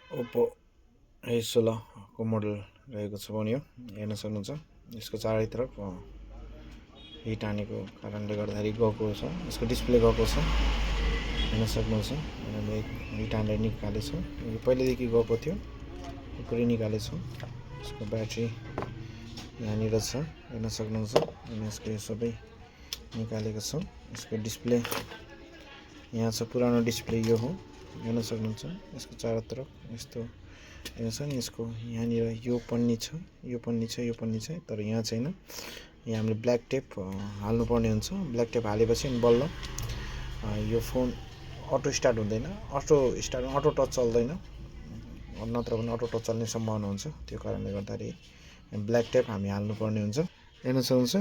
Oppo A16 को model रहेको छ भने यो हेर्न सक्नुहुन्छ। यसको चारैतर्फ हिट हानेको कारणले गर्दाखेरि गएको छ। यसको डिस्प्ले गएको छ, हेर्न सक्नुहुन्छ। हामीले हिट हानेर निकालेछ। यो पहिलेदेखि गएको थियो, यो पुरै निकालेछौँ। यसको ब्याट्री यहाँनिर छ, हेर्न सक्नुहुन्छ। अनि यसको यो सबै निकालेको छौँ। यसको डिस्प्ले यहाँ छ, पुरानो डिस्प्ले यो हो, हेर्न सक्नुहुन्छ। यसको चारैतर्फ यस्तो हेर्नुहोस् नि, यसको यहाँनिर यो पन्नी छ, यो पन्नी छ, यो पन्नी छ, तर यहाँ छैन। यहाँ हामीले ब्ल्याक टेप हाल्नुपर्ने हुन्छ। ब्ल्याक टेप हालेपछि अनि बल्ल यो फोन अटो स्टार्ट हुँदैन, अटो टच चल्दैन, नत्र भने अटो टच चल्ने सम्भावना हुन्छ। त्यो कारणले गर्दाखेरि ब्ल्याक टेप हामी हाल्नुपर्ने हुन्छ। हेर्न सक्नुहुन्छ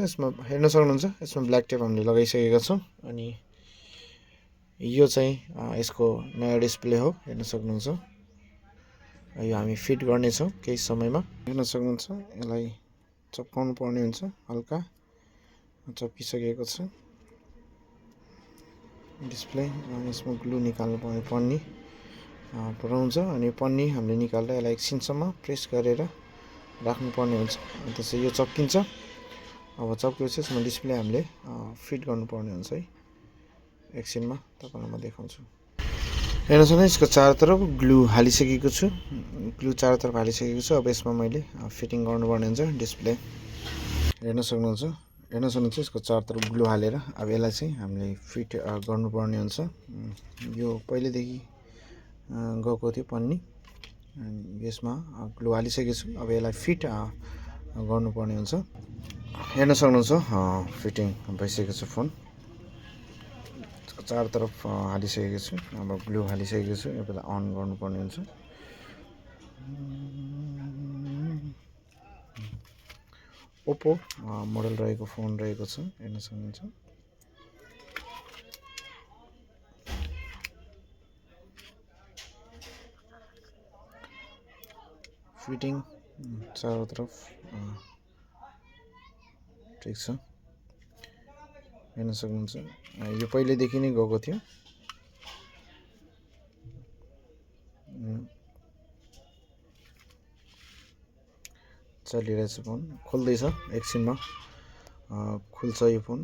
यसमा ब्ल्याक टेप हामीले लगाइसकेका छौँ। अनि यो चाहिँ यसको नयाँ डिस्प्ले हो, हेर्न सक्नुहुन्छ। यो हामी फिट गर्नेछौँ केही समयमा, हेर्न सक्नुहुन्छ। यसलाई चप्काउनु पर्ने हुन्छ, हल्का चप्किसकेको छ डिस्प्ले। यसमा ग्लु निकाल्नु पर्ने पन्नी पुऱ्याउँछ। अनि पन्नी हामीले निकालेर यसलाई एकछिनसम्म प्रेस गरेर राख्नुपर्ने हुन्छ। अनि त्यसपछि यो चप्किन्छ। अब चप्केपछि यसमा डिस्प्ले हामीले फिट गर्नुपर्ने हुन्छ है। एकछिनमा तपाईँलाई म देखाउँछु। हेर्नुहोस् न, यसको चारैतर्फ ग्लु हालिसकेको छु। ग्लु चारैतर्फ हालिसकेको छु। अब यसमा मैले फिटिङ गर्नुपर्ने हुन्छ डिस्प्ले। हेर्न सक्नुहुन्छ यसको चारैतर्फ ग्लु हालेर अब यसलाई चाहिँ हामीले फिट गर्नुपर्ने हुन्छ। यो पहिलेदेखि गएको थियो पन्नी, यसमा ग्लु हालिसकेको छु। अब यसलाई फिट गर्नुपर्ने हुन्छ। हेर्न सक्नुहुन्छ फिटिङ भइसकेको छ फोन। चारैतर्फ हालिसकेको छु। अब ग्लु हालिसकेको छु। यो बेला अन गर्नुपर्ने हुन्छ। ओप्पो मोडल रहेको फोन रहेको छ, हेर्न सक्नुहुन्छ। फिटिङ चारैतर्फ ठिक छ, हेर्न सक्नुहुन्छ। यो पहिलेदेखि नै गएको थियो। चलिरहेछ फोन, खोल्दैछ, एकछिनमा खुल्छ यो फोन।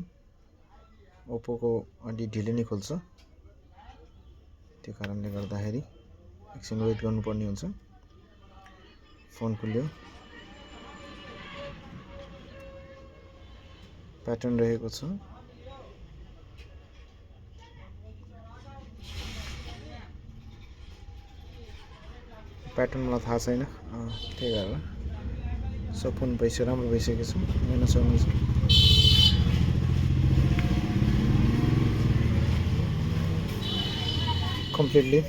ओप्पोको अलि ढिलो नै खुल्छ, त्यो कारणले गर्दाखेरि एकछिन वेट गर्नुपर्ने हुन्छ। फोन खुल्यो, प्याटर्न रहेको छ। प्याटर्न मलाई थाहा छैन, त्यही भएर सब फोन राम्रो भइसकेको छ, हेर्न सक्नुहुन्छ। कम्प्लिटली